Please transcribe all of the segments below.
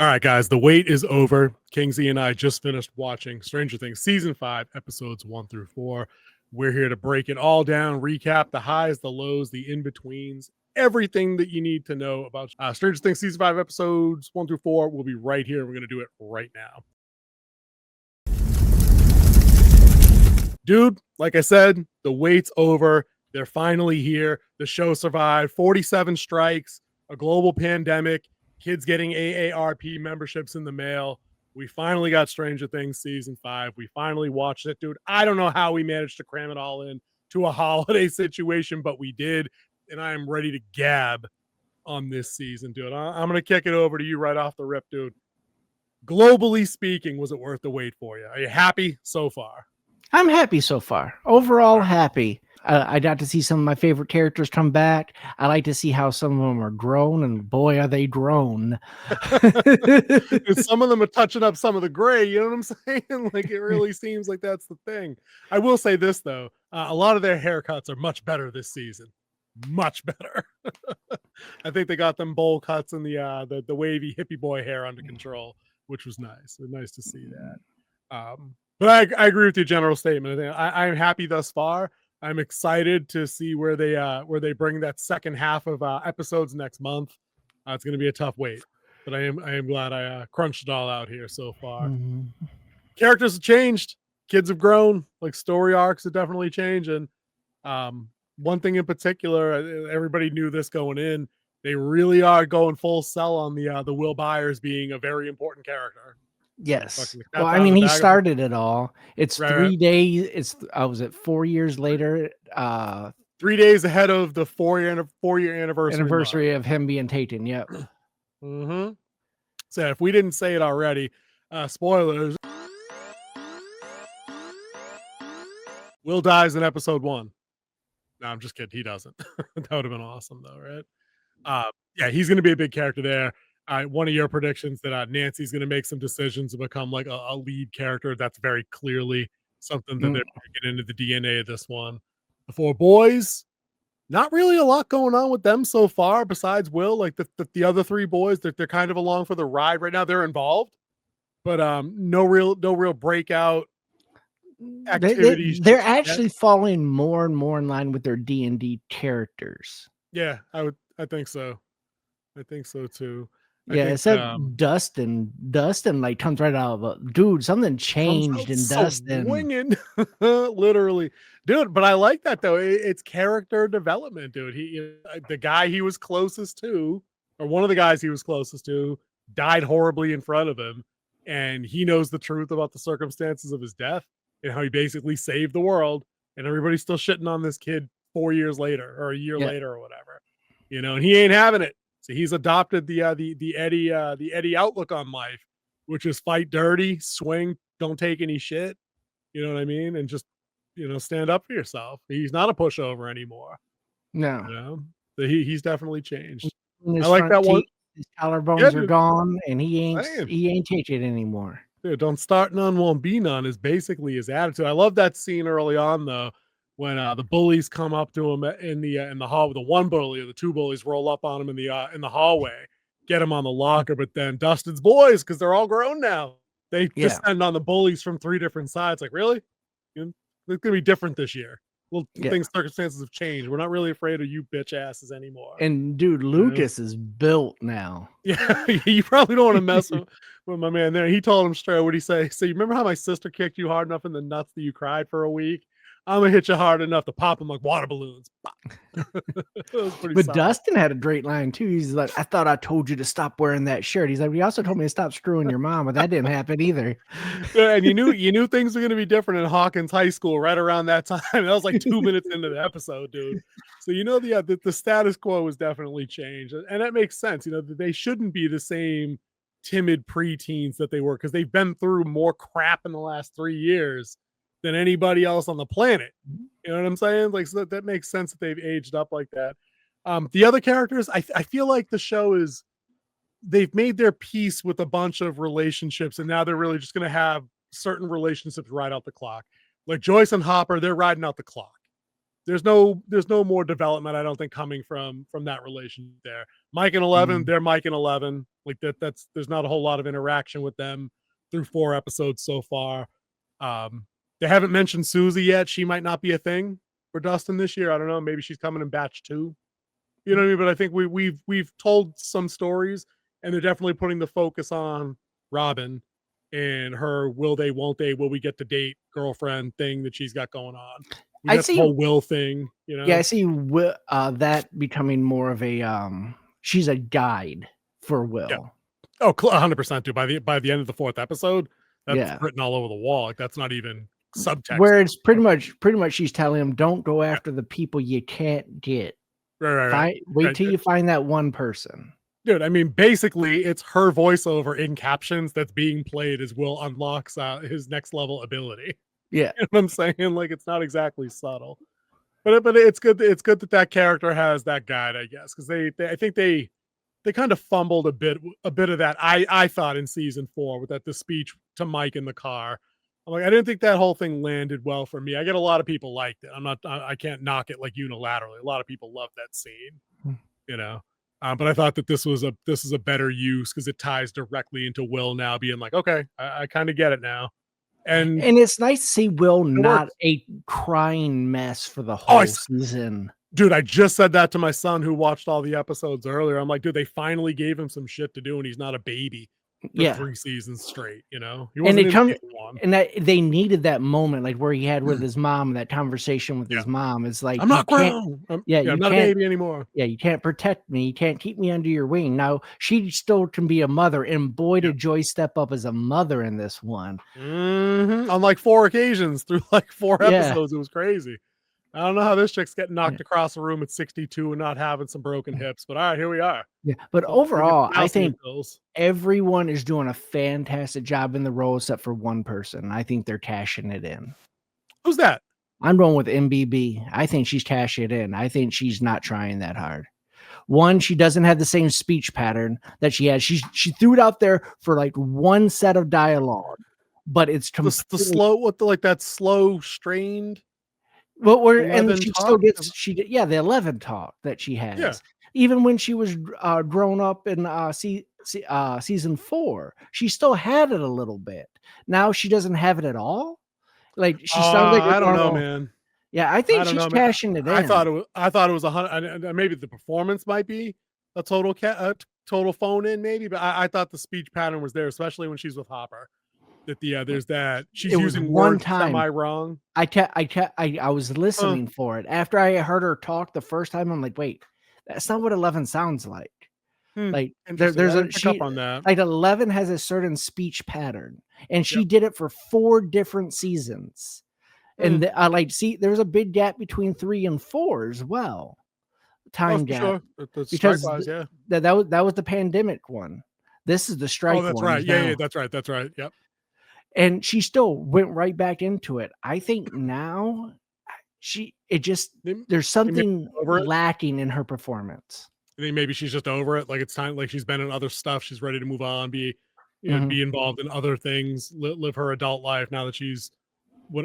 All right, guys, the wait is over. Kingsley and I just finished watching Stranger Things Season 5, Episodes 1 through 4. We're here to break it all down, recap the highs, the lows, the in-betweens, everything that you need to know about Stranger Things Season 5, Episodes 1 through 4. We'll be right here. We're going to do it right now. Dude, like I said, the wait's over. They're finally here. The show survived 47 strikes, a global pandemic, kids getting AARP memberships in the mail. We finally got Stranger Things Season 5. We finally watched it, dude. I don't know how we managed to cram it all in to a holiday situation, but we did, and I am ready to gab on this season, dude. I'm going to kick it over to you right off the rip, dude. Globally speaking, was it worth the wait for you? Are you happy so far? I'm happy so far. Overall, happy. I got to see some of my favorite characters come back. I like to see how some of them are grown, and boy, are they grown. Some of them are touching up some of the gray, you know what I'm saying? Like, it really seems like that's the thing. I will say this, though. A lot of their haircuts are much better this season. Much better. I think they got them bowl cuts and the wavy hippie boy hair under control, which was nice. It was nice to see that. But I agree with your general statement. I'm happy thus far. I'm excited to see where they bring that second half of episodes next month. It's going to be a tough wait, but I am glad I crunched it all out here so far. Mm-hmm. Characters have changed. Kids have grown. Like, story arcs have definitely changed. And one thing in particular, everybody knew this going in. They really are going full sell on the Will Byers being a very important character. Yes. Well, I mean, he started it all. It's right, 3 days. It's was it 4 years later? 3 days ahead of the 4-year anniversary of him being taken. Yep. Mm-hmm. So if we didn't say it already, spoilers. Will dies in episode 1. No, I'm just kidding. He doesn't. That would have been awesome, though, right? Yeah, he's going to be a big character there. One of your predictions that Nancy's going to make some decisions to become like a lead character. That's very clearly something that they're going to get into the DNA of this one. The 4 boys, not really a lot going on with them so far besides Will. Like the other 3 boys, they're kind of along for the ride right now. They're involved, but no real breakout activities. They're actually falling more and more in line with their D&D characters. Yeah, I think so. I think so too. Except Dustin like comes right out of dude. Something changed in Dustin. Swinging, literally, dude. But I like that though. It's character development, dude. The guy he was closest to, or one of the guys he was closest to, died horribly in front of him, and he knows the truth about the circumstances of his death and how he basically saved the world. And everybody's still shitting on this kid 4 years later or a year later or whatever, and he ain't having it. So he's adopted the Eddie outlook on life, which is fight dirty, swing, don't take any shit. You know what I mean? And just, stand up for yourself. He's not a pushover anymore. No. So he's definitely changed. I like that one. His collarbones are gone, and he ain't taking it anymore. Dude, don't start none, won't be none is basically his attitude. I love that scene early on though, when the bullies come up to him in the hall. The one bully or the 2 bullies roll up on him in the hallway, get him on the locker. But then Dustin's boys, because they're all grown now, they descend on the bullies from 3 different sides. Like, really? It's gonna be different this year. Well, circumstances have changed. We're not really afraid of you bitch asses anymore. And dude, Lucas is built now. Yeah, you probably don't want to mess with my man there. He told him straight. What'd he say? So you remember how my sister kicked you hard enough in the nuts that you cried for a week? I'm gonna hit you hard enough to pop them like water balloons. But solid. Dustin had a great line too. He's like, "I thought I told you to stop wearing that shirt." He's like, "You also told me to stop screwing your mom, but that didn't happen either." And you knew things were gonna be different in Hawkins High School right around that time. That was like 2 minutes into the episode, dude. So the status quo was definitely changed, and that makes sense. They shouldn't be the same timid preteens that they were, because they've been through more crap in the last 3 years than anybody else on the planet. You know what I'm saying? Like, so that makes sense that they've aged up like that. The other characters, I feel like the show they've made their peace with a bunch of relationships, and now they're really just going to have certain relationships ride out the clock. Like Joyce and Hopper, they're riding out the clock. There's no more development, I don't think, coming from that relationship there. Mike and 11, they're Mike and 11. Like that's there's not a whole lot of interaction with them through 4 episodes so far. They haven't mentioned Susie yet. She might not be a thing for Dustin this year. I don't know. Maybe she's coming in batch 2. You know what I mean? But I think we've told some stories, and they're definitely putting the focus on Robin and her will they, won't they, will we get the date girlfriend thing that she's got going on. I Got the see. whole Will thing, you know? Yeah, I see that becoming more of a she's a guide for Will. Yeah. Oh, 100%, dude. By the end of the 4th episode, that's Yeah. written all over the wall. Like that's not even subtext. Where it's pretty much she's telling him, don't go after the people you can't get. Right. Wait till you find that one person. Dude, I mean, basically, it's her voiceover in captions that's being played as Will unlocks his next level ability. Yeah, you know what I'm saying? Like, it's not exactly subtle, but it's good. It's good that character has that guide, I guess, because I think they kind of fumbled a bit of that. I thought in season 4 with the speech to Mike in the car. I'm like, I didn't think that whole thing landed well for me. I get a lot of people liked it. I can't knock it like unilaterally. A lot of people love that scene, you know. But I thought that this is a better use because it ties directly into Will now being like, okay, I kind of get it now. And it's nice to see Will not a crying mess for the whole season. Dude, I just said that to my son who watched all the episodes earlier. I'm like, dude, they finally gave him some shit to do, and he's not a baby for 3 seasons straight, you know? He wasn't they needed that moment, like where he had with his mom, that conversation with his mom. It's like, I'm not grown. I'm not a baby anymore. Yeah, you can't protect me. You can't keep me under your wing. Now, she still can be a mother, and boy, did Joy step up as a mother in this one. On like 4 occasions through like 4 episodes. It was crazy. I don't know how this chick's getting knocked across the room at 62 and not having some broken hips, but all right, here we are. Yeah, but overall, I think everyone is doing a fantastic job in the role except for one person. I think they're cashing it in. Who's that? I'm going with MBB. I think she's cashing it in. I think she's not trying that hard. One, she doesn't have the same speech pattern that she had. She threw it out there for like one set of dialogue, but it's the slow, that slow, strained. Well, and she still gets the 11 talk that she has. Yeah. Even when she was grown up in season 4, she still had it a little bit. Now she doesn't have it at all. Like she sounds like I don't know, man. Yeah, I think she's cashing it in. I thought it was 100. Maybe the performance might be a total phone in, maybe, but I thought the speech pattern was there, especially when she's with Hopper. That there's that she's using one words time. semi-wrong. I was listening for it after I heard her talk the first time. I'm like, wait, that's not what 11 sounds like. Like there's up on that. Like 11 has a certain speech pattern, and she did it for 4 different seasons. And there's a big gap between 3 and 4 as well. Time gap, sure. Because that was the pandemic one. This is the strike. Oh, that's right. Yeah, that's right. That's right. Yep. And she still went right back into it. I think now there's something lacking in her performance. I think maybe she's just over it. Like it's time. Like she's been in other stuff. She's ready to move on. Be involved in other things. Live her adult life now that she's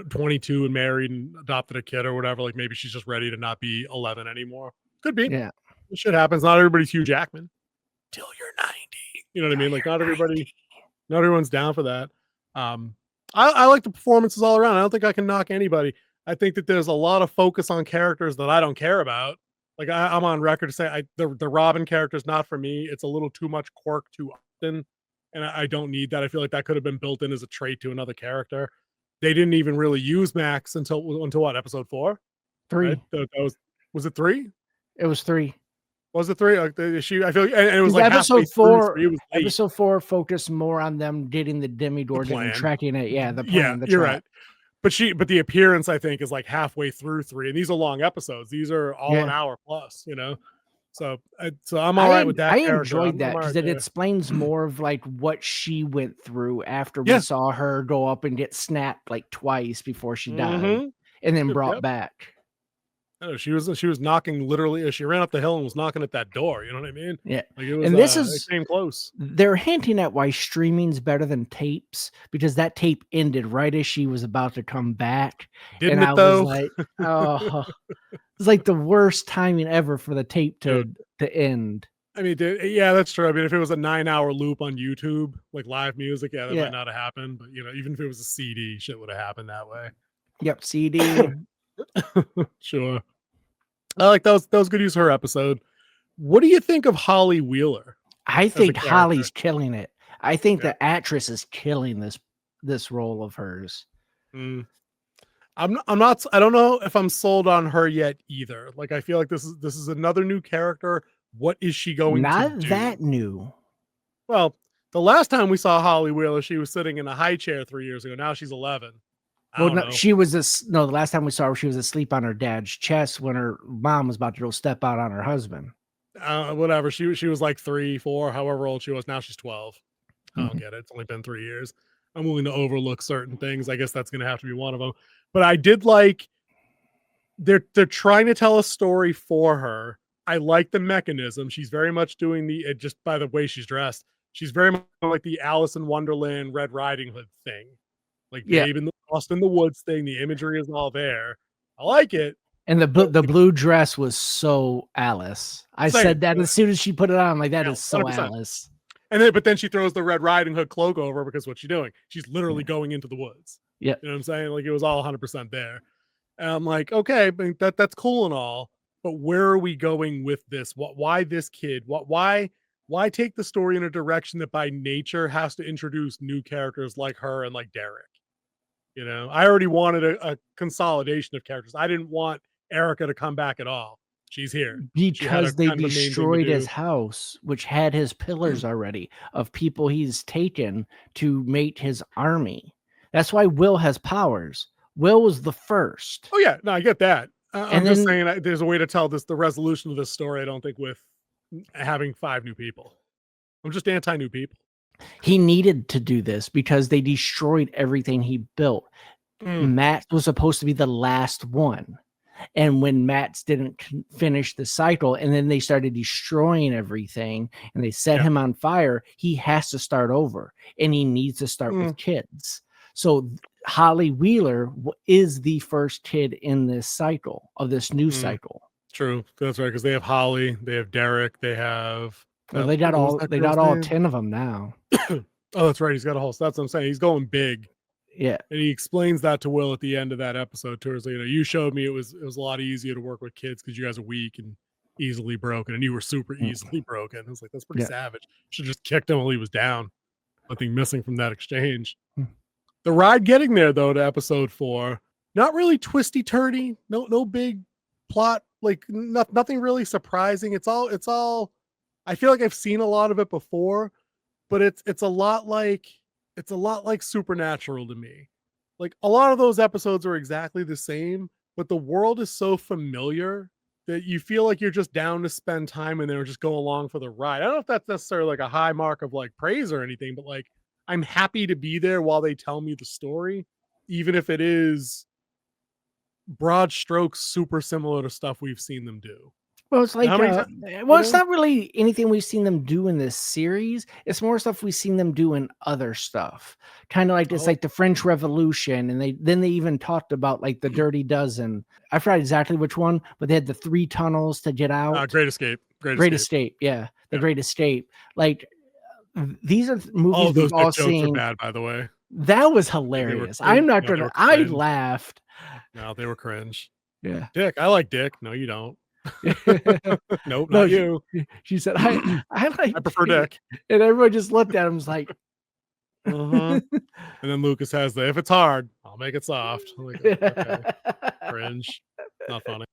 22 and married and adopted a kid or whatever. Like maybe she's just ready to not be 11 anymore. Could be. Yeah. This shit happens. Not everybody's Hugh Jackman. Till you're 90. You know what I mean? Like not everyone's down for that. I like the performances all around. I don't think I can knock anybody. I think that there's a lot of focus on characters that I don't care about. Like I'm on record to say the Robin character is not for me. It's a little too much quirk too often, and I don't need that. I feel like that could have been built in as a trait to another character. They didn't even really use Max until what, episode 4? 3. Right? That was it 3? It was 3. Was it 3? I feel like, and it was like episode 4. Episode 4 focused more on them getting the Demigorgon and tracking it. Yeah, the plan. You're right. But the appearance, I think, is like halfway through 3, and these are long episodes. These are all an hour plus, you know. So I'm all right with that. I enjoyed that because it explains more of like what she went through after we saw her go up and get snapped like twice before she died, and then brought back. Oh, she was knocking literally. She ran up the hill and was knocking at that door. You know what I mean? Yeah. Like it was, and this it came close. They're hinting at why streaming's better than tapes, because that tape ended right as she was about to come back. Didn't it though? Was like, oh, it's like the worst timing ever for the tape to end. I mean, yeah, that's true. I mean, if it was a 9-hour loop on YouTube, like live music, yeah, that might Yeah. not have happened. But even if it was a CD, shit would have happened that way. Yep, CD. Sure. I like that was good use of her episode. What do you think of Holly Wheeler? I think Holly's killing it. I think Yeah. the actress is killing this role of hers. I'm not. I don't know if I'm sold on her yet either. Like, I feel like this is another new character. What is she going to Not do? that new. Well, the last time we saw Holly Wheeler, she was sitting in a high chair 3 years ago. Now she's 11. Well, no, she was the last time we saw her, she was asleep on her dad's chest when her mom was about to go step out on her husband. Whatever. She was like 3, 4, however old she was. Now she's 12. I don't get it. It's only been 3 years. I'm willing to overlook certain things. I guess that's going to have to be one of them. But I did like they're trying to tell a story for her. I like the mechanism. She's very much doing just by the way she's dressed. She's very much like the Alice in Wonderland, Red Riding Hood thing. Like Babe in the Lost in the Woods thing. The imagery is all there. I like it. And the blue dress was so Alice. I said that as soon as she put it on. Like, that is so 100%. Alice. And but then she throws the Red Riding Hood cloak over because what's she doing? She's literally going into the woods. Yeah. You know what I'm saying? Like, it was all 100% there. And I'm like, okay, but that's cool and all, but where are we going with this? Why this kid? Why take the story in a direction that by nature has to introduce new characters like her and like Derek? I already wanted a consolidation of characters. I didn't want Erica to come back at all. She's here because they destroyed his house, which had his pillars already of people he's taken to mate his army. That's why Will has powers. Will was the first. Oh yeah, no, I get that. I'm just saying there's a way to tell the resolution of this story. I don't think with having 5 new people. I'm just anti new people. He needed to do this because they destroyed everything he built. Matt was supposed to be the last one. And when Matt's didn't finish the cycle and then they started destroying everything and they set him on fire, he has to start over and he needs to start with kids. So Holly Wheeler is the first kid in this cycle of this new cycle. True. That's right. Because they have Holly, they have Derek, they have. Well, they got all 10 of them now. Oh, that's right. He's got a whole. That's what I'm saying. He's going big. Yeah. And he explains that to Will at the end of that episode too. So, you showed me it was a lot easier to work with kids because you guys are weak and easily broken, and you were super easily broken. I was like, that's pretty savage. Should have just kicked him while he was down. Nothing missing from that exchange. The ride getting there though to episode 4, not really twisty turny. No big plot. Like nothing really surprising. It's all. I feel like I've seen a lot of it before, but it's a lot like Supernatural to me. Like, a lot of those episodes are exactly the same, but the world is so familiar that you feel like you're just down to spend time in there and just go along for the ride. I don't know if that's necessarily like a high mark of like praise or anything, but like, I'm happy to be there while they tell me the story, even if it is broad strokes super similar to stuff we've seen them do. Well, it's like, it's not really anything we've seen them do in this series. It's more stuff we've seen them do in other stuff. Kind of like it's like the French Revolution, and they even talked about like the Dirty Dozen. I forgot exactly which one, but they had the 3 tunnels to get out. Great Escape. Great Escape. Yeah, the Great Escape. Like, these are movies we've all seen. Are bad, by the way. That was hilarious. I'm not gonna. I laughed. No, they were cringe. Yeah, Dick. I like Dick. No, you don't. Nope, not you. She said, I prefer Dick. And everyone just looked at him and was like, And then Lucas has if it's hard, I'll make it soft. I'm like, okay. Cringe. Not funny.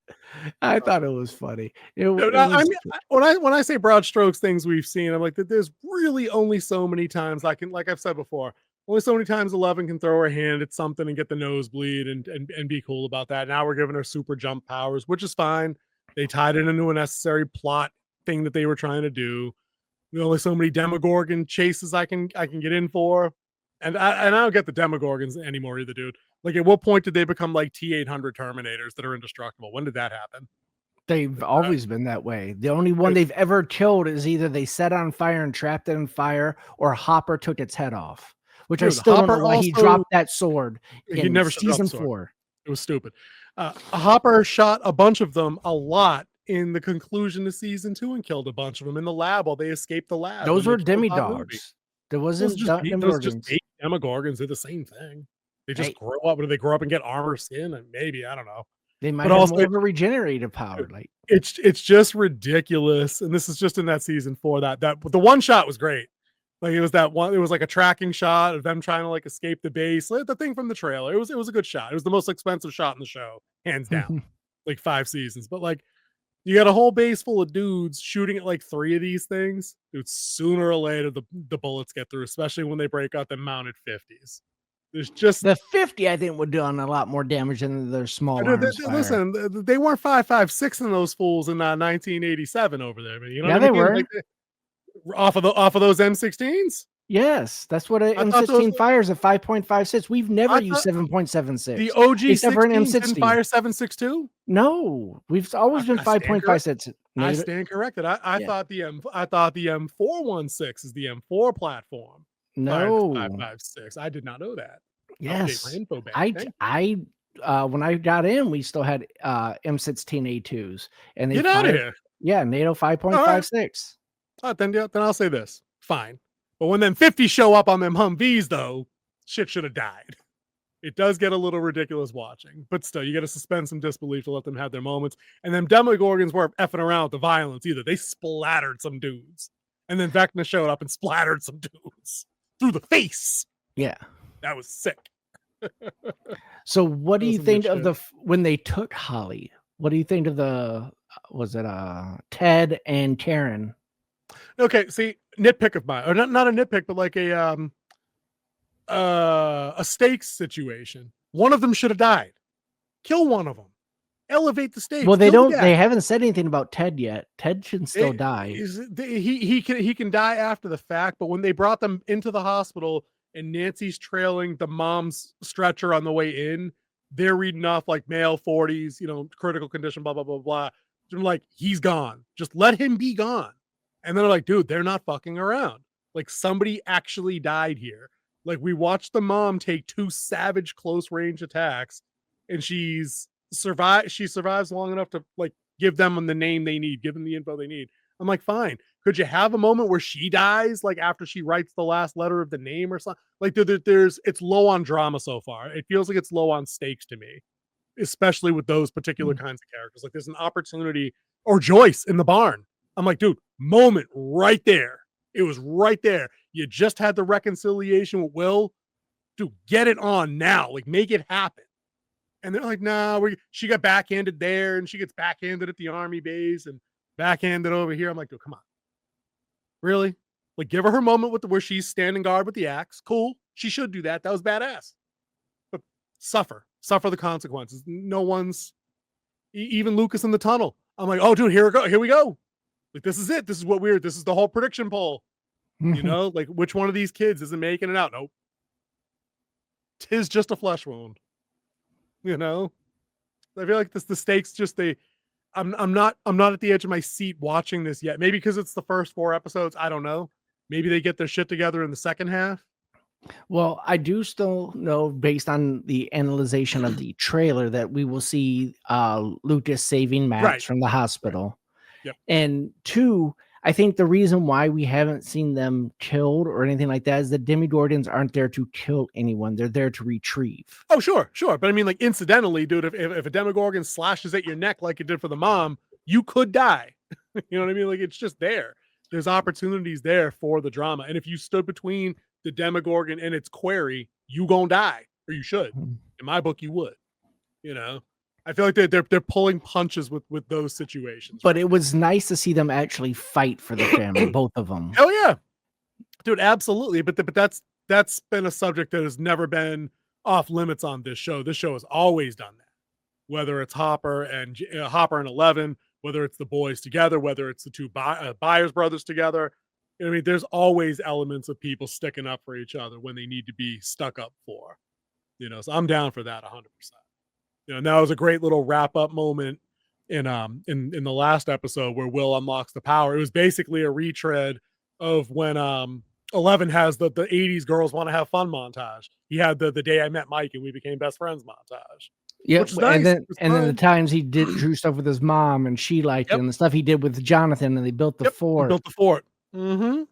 I thought it was funny. When I say broad strokes things we've seen, I'm like, that there's really only so many times like I've said before, only so many times 11 can throw her hand at something and get the nosebleed and be cool about that. Now we're giving her super jump powers, which is fine. They tied it into a necessary plot thing that they were trying to do. There's only so many Demogorgon chases I can get in for. And I don't get the Demogorgons anymore either, dude. Like, at what point did they become like T-800 Terminators that are indestructible? When did that happen? They've always been that way. The only one they've ever killed is either they set on fire and trapped it in fire, or Hopper took its head off. Which I still don't know why he dropped that sword in season 4. It was stupid. Hopper shot a bunch of them a lot in the conclusion of season 2 and killed a bunch of them in the lab while they escaped the lab when Those they were killed Bob Ruby. demidogs. There wasn't Those just demogorgons. baby demogorgons. They're the same thing. They just Hey, grow up. Do they grow up and get armor skin? And maybe, I don't know. they might But have also, more of a regenerative power. Like, it's just ridiculous. And this is just in that season 4 that the one shot was great. Like it was that one. It was like a tracking shot of them trying to like escape the base. Like the thing from the trailer. It was a good shot. It was the most expensive shot in the show, hands down. Like 5 seasons. But like you got a whole base full of dudes shooting at like 3 of these things. Dude, sooner or later the bullets get through, especially when they break out the mounted 50s. There's just the 50, I think, would do on a lot more damage than their small arms fire. listen, they weren't 5.56 in those fools in 1987 over there. But you know Yeah, what I they mean? were. Like off of those M16s. Yes, that's what an I thought M16 those- fires at 5.56. We've never I used thought 7.76. the OG except for an 16 didn't M60. fire 7.62. No, we've always been I stand 5.56. I stand corrected. I Yeah. thought the M416 is the M4 platform. No. 5.56. I did not know that. Update Yes. my info bank. When I got in, we still had M16A2s, and they Get out of fired. here. Yeah, NATO 5.56. Then I'll say this. Fine. But when them 50 show up on them Humvees, though, shit should have died. It does get a little ridiculous watching, but still, you got to suspend some disbelief to let them have their moments. And them Demogorgons weren't effing around with the violence either. They splattered some dudes. And then Vecna showed up and splattered some dudes through the face. Yeah. That was sick. So what do you Some good think of shit. when they took Holly? What do you think of was it Ted and Karen? Okay, see, nitpick of mine, or not a nitpick, but like a stakes situation. One of them should have died. Kill one of them. Elevate the stakes. Well, Kill the they haven't said anything about Ted yet. Ted should still die. He can die after the fact, but when they brought them into the hospital and Nancy's trailing the mom's stretcher on the way in, they're reading off like male 40s, critical condition, blah, blah, blah, blah. I'm like, he's gone. Just let him be gone. And then they're like, dude, they're not fucking around. Like somebody actually died here. Like we watched the mom take 2 savage close range attacks and she survives long enough to like give them the name they need, give them the info they need. I'm like, fine. Could you have a moment where she dies, like after she writes the last letter of the name or something? Like it's low on drama so far. It feels like it's low on stakes to me, especially with those particular kinds of characters. Like there's an opportunity, or Joyce in the barn. I'm like, dude, moment right there. It was right there. You just had the reconciliation with Will. Dude, get it on now. Like make it happen. And they're like, nah, she got backhanded there and she gets backhanded at the army base and backhanded over here. I'm like, dude, come on. Really? Like, give her moment where she's standing guard with the axe. Cool. She should do that. That was badass. But suffer the consequences. No one's, even Lucas in the tunnel. I'm like, oh, dude, here we go. Like, this is it. This is this is the whole prediction poll. Like, which one of these kids isn't making it out? Nope. 'Tis just a flesh wound. I feel like the stakes just I'm not at the edge of my seat watching this yet. Maybe because it's the first 4 episodes. I don't know. Maybe they get their shit together in the second half. Well, I do still know, based on the analyzation of the trailer, that we will see Lucas saving Max from the hospital. Yep. And 2, I think the reason why we haven't seen them killed or anything like that is that Demogorgons aren't there to kill anyone. They're there to retrieve. Oh, sure. But I mean, like, incidentally, dude, if a Demogorgon slashes at your neck like it did for the mom, you could die. You know what I mean? Like, it's just there. There's opportunities there for the drama. And if you stood between the Demogorgon and its quarry, you gonna die, or you should. In my book, you would. I feel like they're pulling punches with those situations. But it was nice to see them actually fight for the family, both of them. Hell yeah, dude, absolutely. But that's been a subject that has never been off limits on this show. This show has always done that. Whether it's Hopper and 11, whether it's the boys together, whether it's the 2 Byers brothers together. I mean, there's always elements of people sticking up for each other when they need to be stuck up for. So I'm down for that 100%. And that was a great little wrap up moment in the last episode where Will unlocks the power. It was basically a retread of when 11 has the 80s girls want to have fun montage. He had the day I met Mike and we became best friends montage. Yeah, which is nice. and then the times he drew stuff with his mom and she liked it, Yep. and the stuff he did with Jonathan and they built the Yep. fort. Built the fort. Mm-hmm.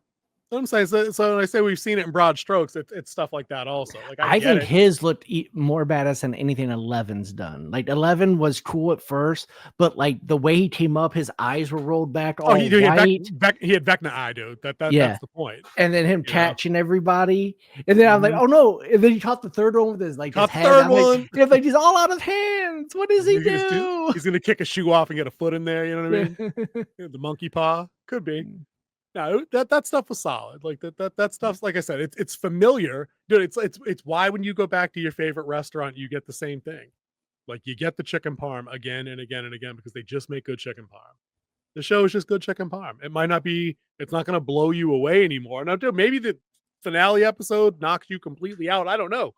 I'm saying, so when I say we've seen it in broad strokes, it's stuff like that also. Like I get think it. his looked more badass than anything 11's done. Like 11 was cool at first, but like the way he came up, his eyes were rolled back all he white. he had Vecna eye, dude. Yeah. That's the point. And then him You know? catching everybody, and then I'm like, oh no! And then he caught the third one with his like his hand. Third I'm one. like he's all out of hands. What does he do? He's gonna kick a shoe off and get a foot in there. You know what I mean? The monkey paw could be. No, that stuff was solid. Like that stuff's, like I said, it's familiar, dude. It's why when you go back to your favorite restaurant, you get the same thing. Like you get the chicken parm again and again and again because they just make good chicken parm. The show is just good chicken parm. It might not be. It's not going to blow you away anymore. Now, dude, maybe the finale episode knocks you completely out. I don't know.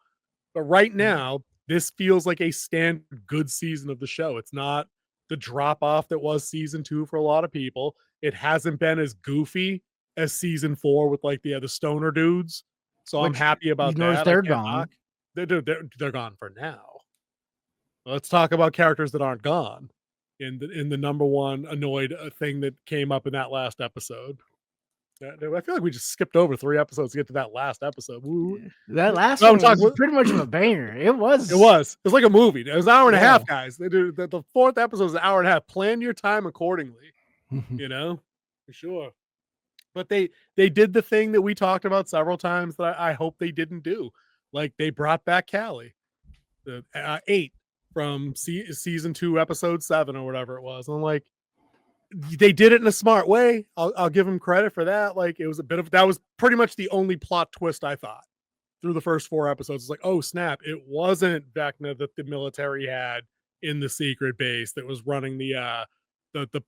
But right now, this feels like a standard good season of the show. It's not the drop off that was season 2 for a lot of people. It hasn't been as goofy as season 4 with like the stoner dudes. So I'm happy about that. They're gone. They're gone for now. Let's talk about characters that aren't gone in the number one annoyed thing that came up in that last episode. I feel like we just skipped over 3 episodes to get to that last episode. Woo. That last one was pretty much of a banger. It was. It was like a movie. It was an hour and a half, guys. They do the 4th episode is an hour and a half. Plan your time accordingly. You know, for sure. But they did the thing that we talked about several times that I hope they didn't do. Like they brought back Callie, the 8 from season 2, episode 7 or whatever it was. And I'm like, they did it in a smart way. I'll give them credit for that. Like it was that was pretty much the only plot twist I thought through the first 4 episodes. It's like, oh snap, it wasn't Vecna that the military had in the secret base that was running the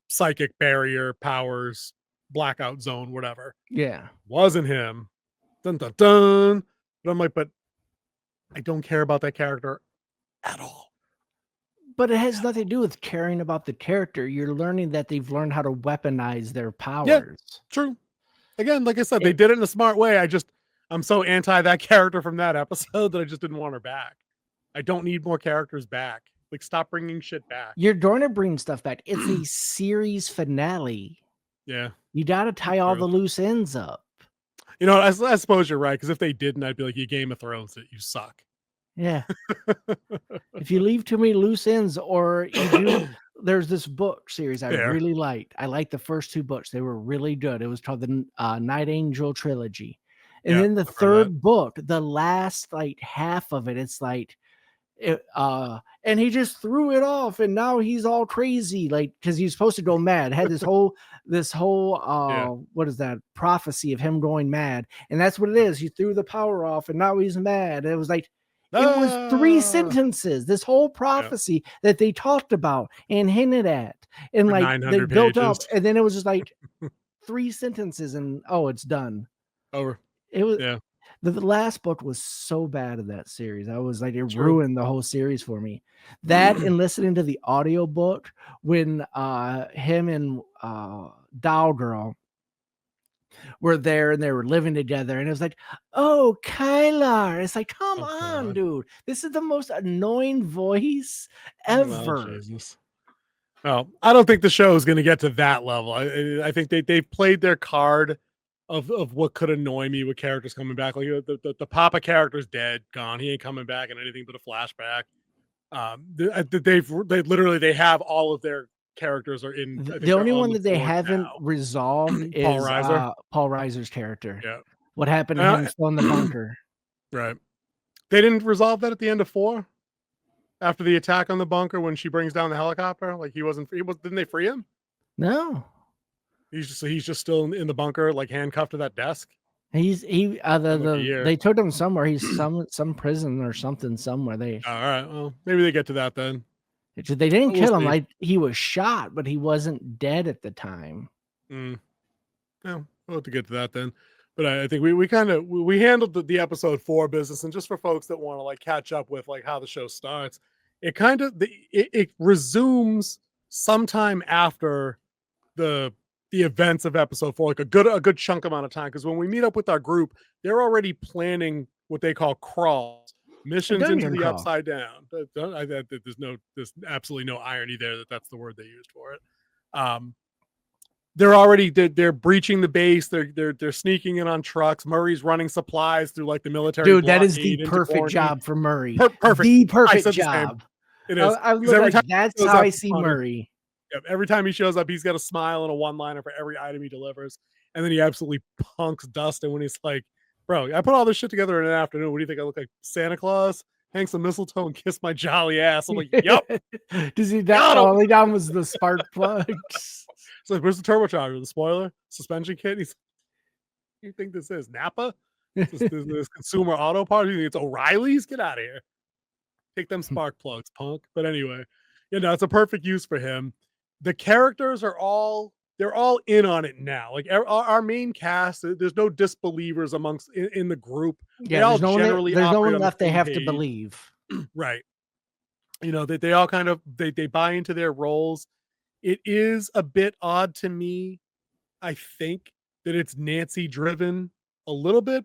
psychic barrier powers blackout zone, whatever. Yeah, wasn't him. Dun dun dun. But I'm like, but I don't care about that character at all. But it has nothing to do with caring about the character. You're learning that they've learned how to weaponize their powers. Yeah, true. Again, like I said, they did it in a smart way. I'm so anti that character from that episode that I just didn't want her back. I don't need more characters back. Like, stop bringing shit back. You're going to bring stuff back. It's a series finale. Yeah. You got to tie all the loose ends up. You know, I suppose you're right. Because if they didn't, I'd be like, you Game of Thrones it. You suck. Yeah. If you leave too many loose ends, or you do, there's this book series I really liked. I liked the first 2 books. They were really good. It was called the Night Angel Trilogy. And then the third book, the last like half of it, it's like, and he just threw it off, and now he's all crazy, like because he's supposed to go mad. Had this whole what is that prophecy of him going mad, and that's what it is. He threw the power off, and now he's mad. And it was like it was 3 sentences. This whole prophecy that they talked about and hinted at, and like they built up, and then it was just like 3 sentences, and it's done. Over. It was the last book was so bad of that series. I was like, it ruined the whole series for me. That and listening to the audio book when him and Doll Girl were there and they were living together, and it was like, oh, Kylar. It's like, come on, dude. This is the most annoying voice ever. Well, I don't think the show is going to get to that level. I think they've played their card of what could annoy me with characters coming back. Like the Papa character's dead, gone. He ain't coming back in anything but a flashback. They have all of their characters are in. The only one that they haven't resolved is Paul Reiser's character. Yeah. What happened to him still in the bunker? Right. They didn't resolve that at the end of 4? After the attack on the bunker when she brings down the helicopter? Like didn't they free him? No. He's just still in the bunker, like handcuffed to that desk. They took him somewhere. He's some prison or something somewhere. All right. Well, maybe they get to that then. They didn't kill him. Like he was shot, but he wasn't dead at the time. Yeah, we'll have to get to that then. But I think we handled the episode 4 business, and just for folks that want to like catch up with like how the show starts, it resumes sometime after the events of episode 4, like a good chunk amount of time. Because when we meet up with our group, they're already planning what they call crawls, Missions into dungeon the crawl. Upside Down. There's absolutely no irony there that's the word they used for it. They're breaching the base. They're sneaking in on trucks. Murray's running supplies through like the military Dude, that blockade is the into perfect quarantine. job for Murray. Perfect. The I perfect said the same. job. It is. I Because was every like, time he that's shows how up, I it's see funny. Murray. Yep, every time he shows up, he's got a smile and a one-liner for every item he delivers. And then he absolutely punks Dustin when he's like, bro, I put all this shit together in an afternoon. What do you think? I look like Santa Claus? Hang some mistletoe and kiss my jolly ass. I'm like, yep. Does he that Got him. all he down was the spark plugs? It's like, where's the turbocharger? The spoiler? Suspension kit? He's, you think this is Napa? This consumer auto part? You think it's O'Reilly's? Get out of here. Take them spark plugs, punk. But anyway, it's a perfect use for him. The characters are all in on it now. Like our main cast, there's no disbelievers amongst in the group. Yeah, They all there's no operate one on the left they same have page. to believe. Right. They all kind of they buy into their roles. It is a bit odd to me, I think, that it's Nancy driven a little bit.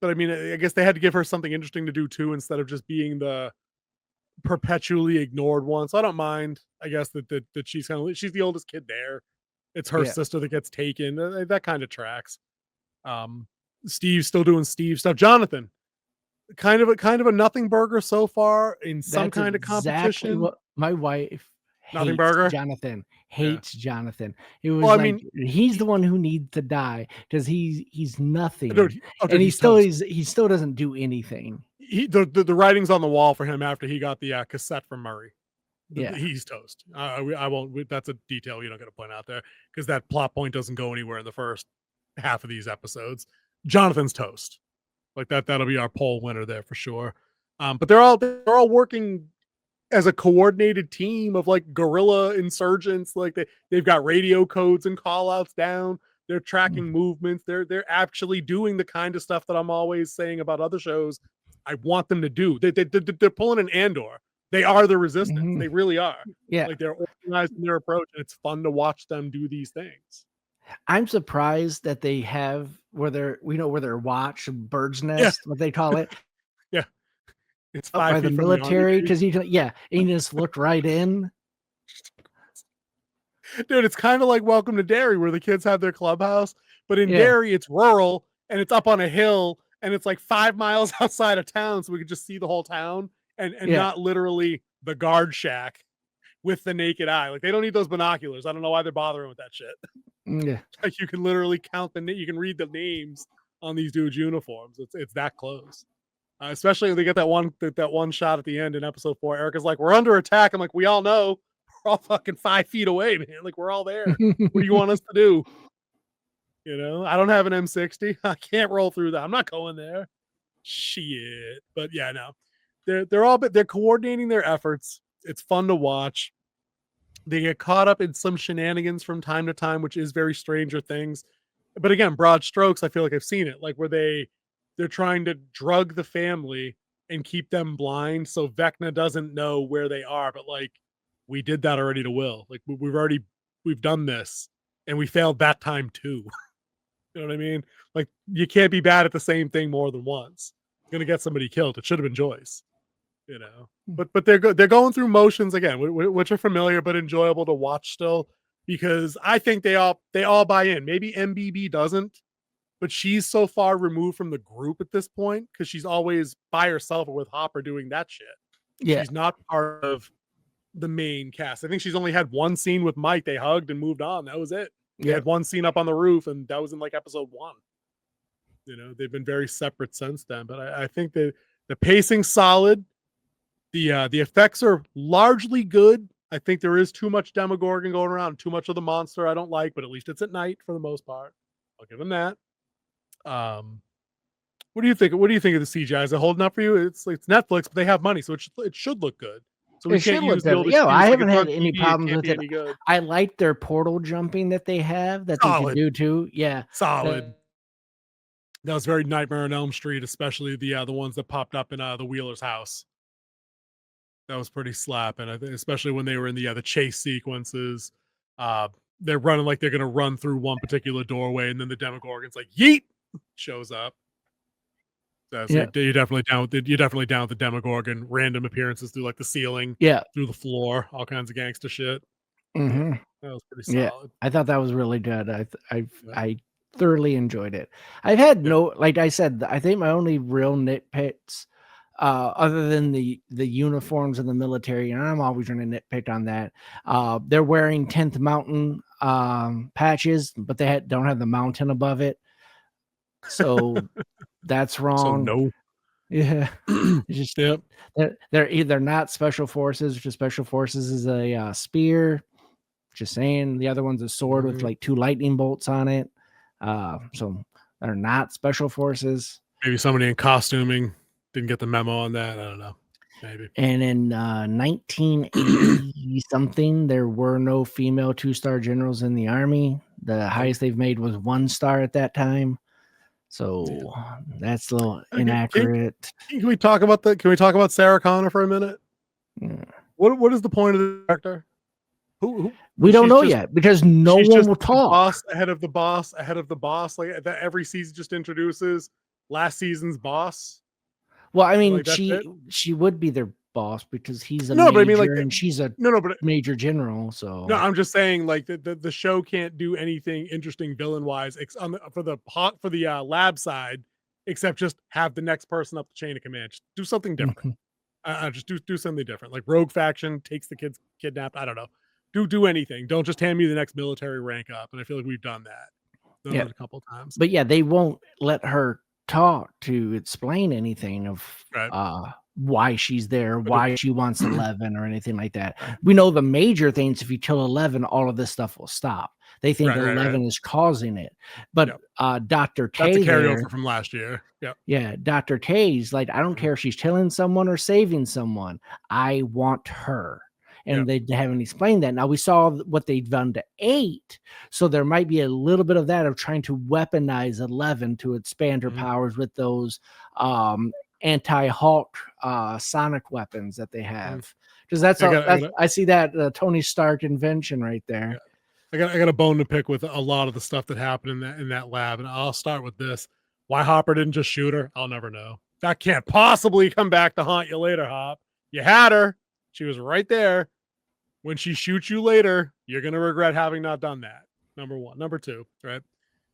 But I mean, I guess they had to give her something interesting to do too, instead of just being the perpetually ignored one. So I don't mind, I guess, that she's she's the oldest kid there. It's her sister that gets taken. That kind of tracks. Steve's still doing Steve stuff. Jonathan, kind of a nothing burger so far in some kind of competition. What my wife Nothing hates burger. Jonathan. Hates Jonathan. It was Well, I like mean, he's the one who needs to die because he's nothing, dude, and he still doesn't do anything. The writing's on the wall for him after he got the cassette from Murray. He's toast. I won't. That's a detail you're not going to point out there because that plot point doesn't go anywhere in the first half of these episodes. Jonathan's toast. Like that'll be our poll winner there for sure. But they're all working as a coordinated team of like guerrilla insurgents. Like they've got radio codes and call outs down. They're tracking movements. They're actually doing the kind of stuff that I'm always saying about other shows I want them to do. They're pulling an Andor. They are the resistance. Mm-hmm. They really are. Yeah. Like they're organized in their approach, and it's fun to watch them do these things. I'm surprised that they have where their watch bird's nest, what they call it. Yeah. It's 5 feet by the military because you just looked right in. Dude, it's kind of like Welcome to Derry, where the kids have their clubhouse, but in Derry it's rural and it's up on a hill and it's like 5 miles outside of town, so we could just see the whole town and not literally the guard shack with the naked eye. Like they don't need those binoculars. I don't know why they're bothering with that shit. Yeah, like you can literally count you can read the names on these dudes' uniforms. It's that close. Especially when they get that one shot at the end in episode 4. Erica's like, "We're under attack." I'm like, "We all know. We're all fucking 5 feet away, man. Like we're all there. What do you want us to do?" I don't have an M60. I can't roll through that. I'm not going there. Shit. But yeah, no. They're coordinating their efforts. It's fun to watch. They get caught up in some shenanigans from time to time, which is very Stranger Things. But again, broad strokes, I feel like I've seen it. Like where they're trying to drug the family and keep them blind so Vecna doesn't know where they are. But like, we did that already to Will. Like we've done this and we failed that time too. You know what I mean? Like you can't be bad at the same thing more than once. You're going to get somebody killed. It should have been Joyce, but they're going through motions again, which are familiar, but enjoyable to watch still, because I think they all buy in. Maybe MBB doesn't, but she's so far removed from the group at this point because she's always by herself or with Hopper doing that shit. Yeah. She's not part of the main cast. I think she's only had one scene with Mike. They hugged and moved on. That was it. They had one scene up on the roof, and that was in like episode 1. They've been very separate since then. But I think the pacing's solid. The effects are largely good. I think there is too much Demogorgon going around, too much of the monster I don't like, but at least it's at night for the most part. I'll give them that. What do you think? What do you think of the CGI? Is it holding up for you? It's Netflix, but they have money, so it should look good. So we can't use the old excuse, I haven't like had any problems with it. I like their portal jumping that they have that they can do too. Yeah, solid. That was very Nightmare on Elm Street, especially the ones that popped up in the Wheeler's house. That was pretty slapping. I think, especially when they were in the chase sequences. They're running like they're gonna run through one particular doorway, and then the Demogorgon's like, "Yeet!" shows up. So Yeah. you're definitely down with you're definitely down with the Demogorgon, random appearances through like the ceiling, Yeah. through the floor, all kinds of gangster shit. Yeah, Hmm. that was pretty Yeah. solid. I thought that was really good. Yeah, I thoroughly enjoyed it. I've had yeah. no, like I said, I think my only real nitpicks, other than the uniforms in the military, and I'm always going to nitpick on that. They're wearing 10th Mountain patches, but don't have the mountain above it. So that's So wrong. no. Yeah. It's just Yep. they're either not special forces, which is special forces is a spear. Just saying, the other one's a sword with Mhm. like 2 lightning bolts on it. So they're not special forces. Maybe somebody in costuming didn't get the memo on that. I don't know. Maybe. And in 1980 something, there were no female 2-star generals in the army. The highest they've made was 1 star at that time. Yeah. So that's a little Okay, inaccurate. can we talk about can we talk about Sarah Connor for a minute? Mm. What is the point of the character? We don't She's know just yet because no she's one just will the boss talk. ahead of the boss ahead of the boss. Like that every season just introduces last season's boss. Well, I mean, Like that's it. she would be their boss because he's a No, but I mean like major and she's a no, but major general. no, So I'm just saying like the show can't do anything interesting villain wise for the lab side except just have the next person up the chain of command. Just do something different. mhm. Just do something different. Like Rogue Faction takes the kids kidnapped. I don't know. Do anything. Don't just hand me the next military rank up. And I feel like we've done that. Done Yeah, it a couple times. but yeah, they won't let her talk to explain anything of Right. why she's there, But why she wants it, 11 or anything like that. right, We know the major things. If you kill 11, all of this stuff will stop. They think right. 11 is causing it, but Yep. Dr. That's a K there, carryover from last year. Yep. yeah, Dr. K's like, I don't Mhm. care if she's killing someone or saving someone. I want her. And Yep. they haven't explained that. Now we saw what they've done to 8. So there might be a little bit of that of trying to weaponize 11 to expand her Mhm. powers with those anti-Hulk sonic weapons that they Mhm. have. Because that's I all got I that's got I see that Tony Stark invention right yeah. there. I got a bone to pick with a lot of the stuff that happened in that lab. And I'll start with this. Why Hopper didn't just shoot her, I'll never know. That can't possibly come back to haunt you later, Hop. You had her. She was right there. When she shoots you later, you're going to regret having not done that. Number one. Number two, right?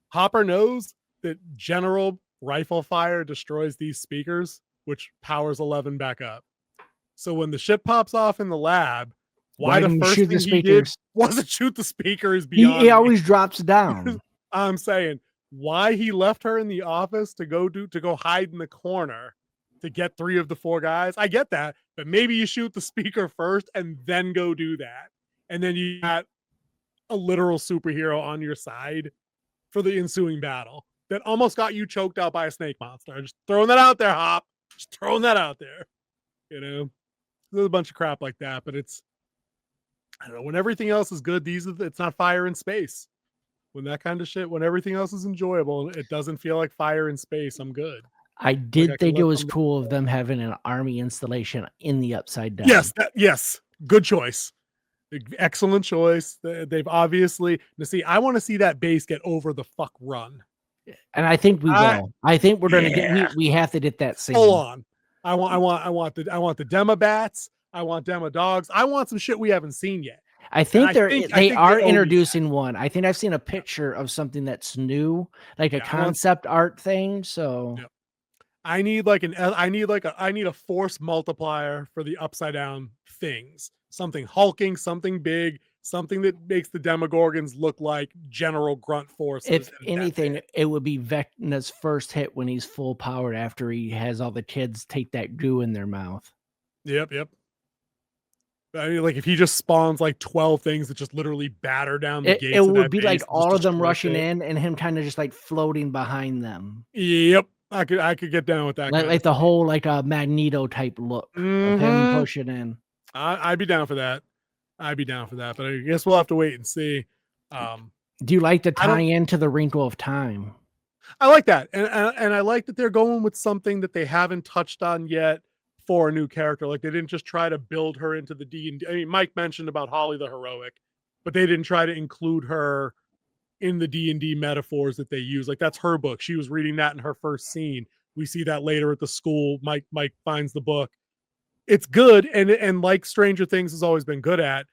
Hopper knows that general rifle fire destroys these speakers, which powers 11 back up. So when the shit pops off in the lab, why Why the didn't you first shoot the thing he did speakers? wasn't shoot the speakers He beyond me. always drops down. I'm saying why he left her in the office to go hide in the corner to get 3 of the 4 guys. I get that, but maybe you shoot the speaker first and then go do that. And then you got a literal superhero on your side for the ensuing battle that almost got you choked out by a snake monster. Just throwing that out there, Hop. Just throwing that out there. You know, there's a bunch of crap like that, but I don't know. When everything else is good, it's not fire in space. When that kind of shit, when everything else is enjoyable, it doesn't feel like fire in space. I'm good. I Like I did can think it let was them. cool of them having an army installation in the Upside Down. Yes, good choice. Excellent choice. They've obviously now see. I want to see that base get over the fuck run. And I think we I will. I think we're gonna get Yeah, we have to get that full scene. on. I want the demo bats. I want demo dogs. I want some shit we haven't seen yet. I And think I they think they are owe me that. introducing one. I think I've seen a Yeah, picture of something that's new, like a yeah. I want. concept art thing. So Yeah. I need a force multiplier for the upside down things. Something hulking, something big, something that makes the Demogorgons look like general grunt forces, if and that's anything, it. it would be Vecna's first hit when he's full powered after he has all the kids take that goo in their mouth. Yep. I mean, like if he just spawns like 12 things that just literally batter down the It gates of would that be like base and just all of them destroy rushing shit. in and him kind of just like floating behind them. Yep. I could get down with that kind Like of the thing. whole like a Magneto type look of him Mm-hmm. pushing in. I'd be down for that. I'd be down for that, but I guess we'll have to wait and see. Um, Do you like the I don't. tie-in to the Wrinkle of Time? I like that, and I like that they're going with something that they haven't touched on yet for a new character. Like they didn't just try to build her into the D&D. I mean, Mike mentioned about Holly the Heroic, but they didn't try to include her in the D&D metaphors that they use. Like that's her book. She was reading that in her first scene. We see that later at the school. Mike finds the book. It's good, and like Stranger Things has always been good at,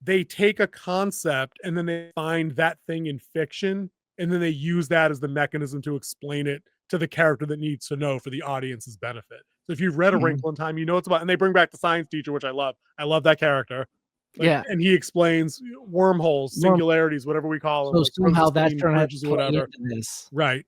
they take a concept and then they find that thing in fiction, and then they use that as the mechanism to explain it to the character that needs to know for the audience's benefit. So if you've read A Wrinkle in Time, you know it's about, and they bring back the science teacher, which I love. I love that character. Like, Yeah. and he explains wormholes, singularities, whatever we call them. So like somehow that's going to bridges or whatever. into this. Right.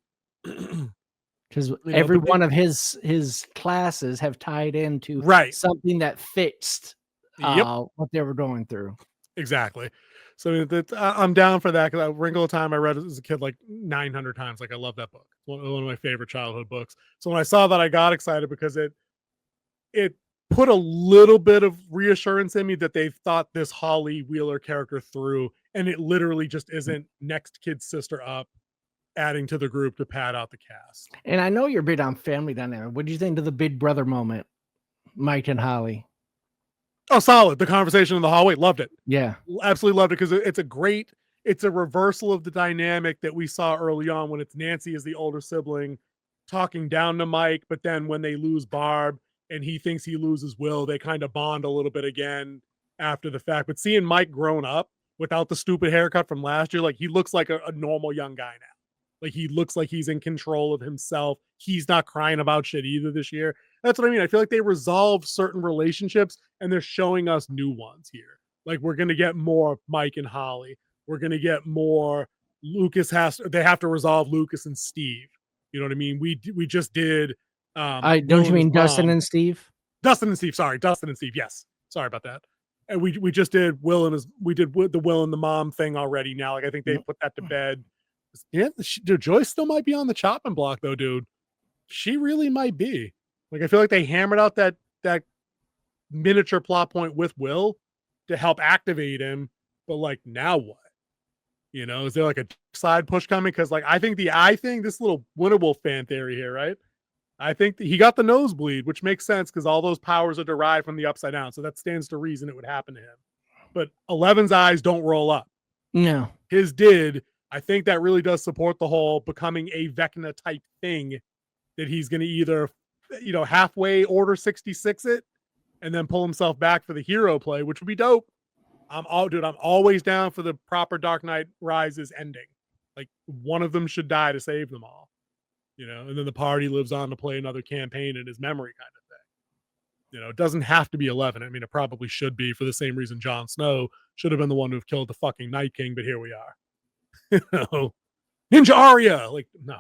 Because every one of his classes have tied into something that fixed what they were going through. Exactly. So I'm down for that, because Wrinkle of Time I read as a kid like 900 times. Like, I love that book. One of my favorite childhood books. So when I saw that, I got excited because it put a little bit of reassurance in me that they've thought this Holly Wheeler character through, and it literally just isn't next kid's sister up adding to the group to pad out the cast. And I know you're big on family dynamic. What do you think of the big brother moment, Mike and Holly? Oh, solid. The conversation in the hallway, loved it. Yeah, absolutely loved it, because it's a reversal of the dynamic that we saw early on when it's Nancy as the older sibling talking down to Mike, but then when they lose Barb and he thinks he loses Will, they kind of bond a little bit again after the fact. But seeing Mike grown up without the stupid haircut from last year, like, he looks like a normal young guy now. Like, he looks like he's in control of himself. He's not crying about shit either this year. That's what I mean. I feel like they resolved certain relationships and they're showing us new ones here. Like, we're going to get more Mike and Holly. We're going to get more they have to resolve Lucas and Steve. You know what I mean? We just did. Don't you mean Dustin and Steve? Dustin and Steve. Sorry. Dustin and Steve. Yes. Sorry about that. And we just did the Will and the mom thing already now. Like, I think they put that to bed. Yeah, Joyce still might be on the chopping block though, dude. She really might be. Like, I feel like they hammered out that miniature plot point with Will to help activate him, but like, now what? You know, is there like a side push coming? Because like, I think this little Winterwolf fan theory here, right? I think he got the nosebleed, which makes sense because all those powers are derived from the Upside Down, so that stands to reason it would happen to him. But 11's eyes don't roll up. No, his did. I think that really does support the whole becoming a Vecna type thing, that he's going to either, halfway Order 66 it and then pull himself back for the hero play, which would be dope. I'm always down for the proper Dark Knight Rises ending. Like, one of them should die to save them all, and then the party lives on to play another campaign in his memory kind of thing. It doesn't have to be 11. I mean, it probably should be, for the same reason Jon Snow should have been the one who killed the fucking Night King, but here we are. Ninja Arya, like, no,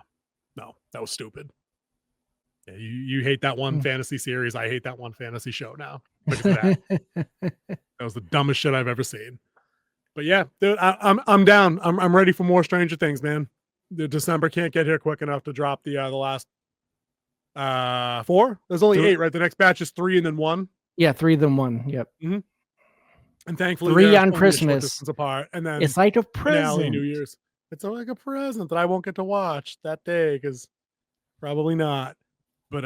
that was stupid. Yeah, you hate that one fantasy series. I hate that one fantasy show now. That was the dumbest shit I've ever seen. But yeah, dude, I'm down. I'm ready for more Stranger Things, man. The December can't get here quick enough to drop the last 4. There's only 8, right? The next batch is 3 and then 1. Yeah, 3 then 1. Yep. Mm-hmm. And thankfully, 3 on Christmas apart, and then it's like a present. New Year's. It's like a present that I won't get to watch that day, because probably not. But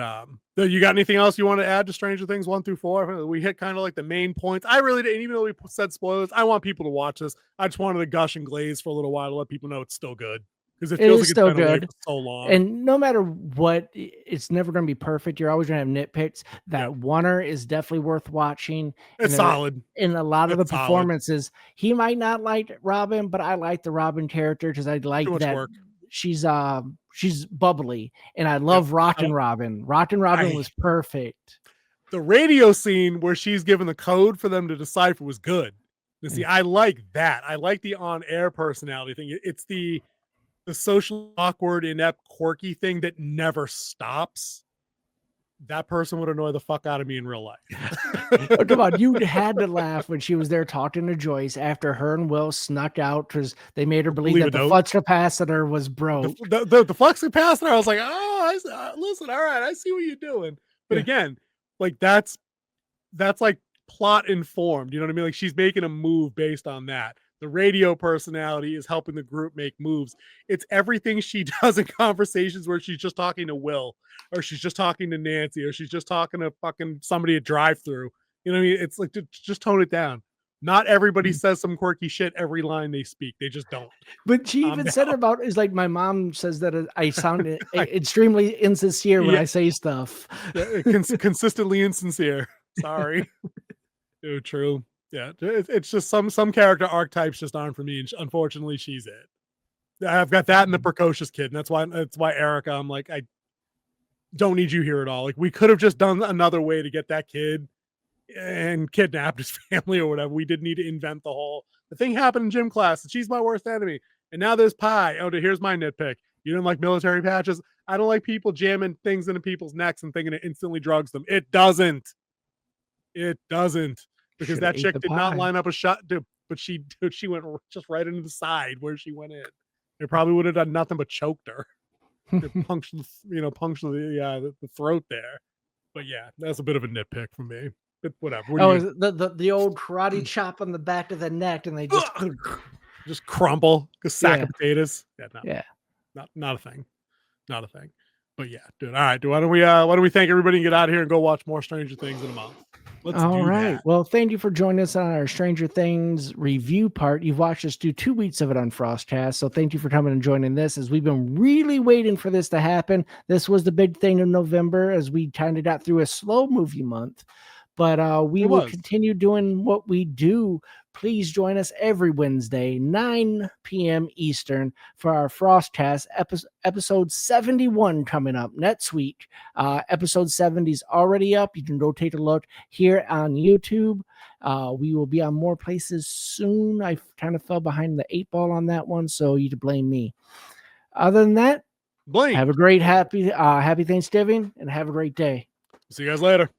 you got anything else you want to add to Stranger Things 1 through 4? We hit kind of like the main points. I really didn't, even though we said spoilers. I want people to watch this. I just wanted to gush and glaze for a little while to let people know it's still good, because it feels like it's been away for so long. And no matter what, it's never going to be perfect. You're always going to have nitpicks. That Oner is definitely worth watching. It's solid. In a lot of the performances, he might not like Robin, but I like the Robin character because I like that she's bubbly, and I love Rockin' Robin. Rockin' Robin was perfect. The radio scene where she's given the code for them to decipher was good. You see, I like that. I like the on-air personality thing. It's the socially awkward, inept, quirky thing that never stops. That person would annoy the fuck out of me in real life. Oh, come on, you had to laugh when she was there talking to Joyce after her and Will snuck out because they made her believe that the flux capacitor was broke. The flux capacitor, I was like, listen, all right, I see what you're doing. But again, like, that's like plot informed. You know what I mean? Like, she's making a move based on that. The radio personality is helping the group make moves. It's everything she does in conversations where she's just talking to Will, or she's just talking to Nancy, or she's just talking to fucking somebody at drive-through. You know what I mean? It's like, just tone it down. Not everybody says some quirky shit every line they speak. They just don't. But she even said Down. about is like my mom says that I sound extremely insincere when I say stuff. Consistently insincere. Sorry. Dude, true. Yeah, it's just some character archetypes just aren't for me, and unfortunately, she's it. I've got that and the precocious kid, and that's why Erica. I'm like, I don't need you here at all. Like, we could have just done another way to get that kid and kidnapped his family or whatever. We didn't need to invent the thing happened in gym class, and she's my worst enemy. And now there's pie. Oh, here's my nitpick. You don't like military patches? I don't like people jamming things into people's necks and thinking it instantly drugs them. It doesn't. It doesn't. Because that chick did not line up a shot, but she went just right into the side where she went in. It probably would have done nothing but choked her. It punctured the throat there. But yeah, that's a bit of a nitpick for me. But whatever. The old karate chop on the back of the neck, and they just crumple a sack of potatoes. Yeah, not a thing. Not a thing. But yeah, dude. All right, why don't we thank everybody and get out of here and go watch more Stranger Things in a month. All right. Well, thank you for joining us on our Stranger Things review part. You've watched us do 2 weeks of it on FrostCast, so thank you for coming and joining this, as we've been really waiting for this to happen. This was the big thing in November, as we kind of got through a slow movie month. But we will continue doing what we do. Please join us every Wednesday, 9 p.m. Eastern, for our FrostCast episode 71 coming up next week. Episode 70 is already up. You can go take a look here on YouTube. We will be on more places soon. I kind of fell behind the 8 ball on that one, so you to blame me. Other than that, have a great happy Thanksgiving and have a great day. See you guys later.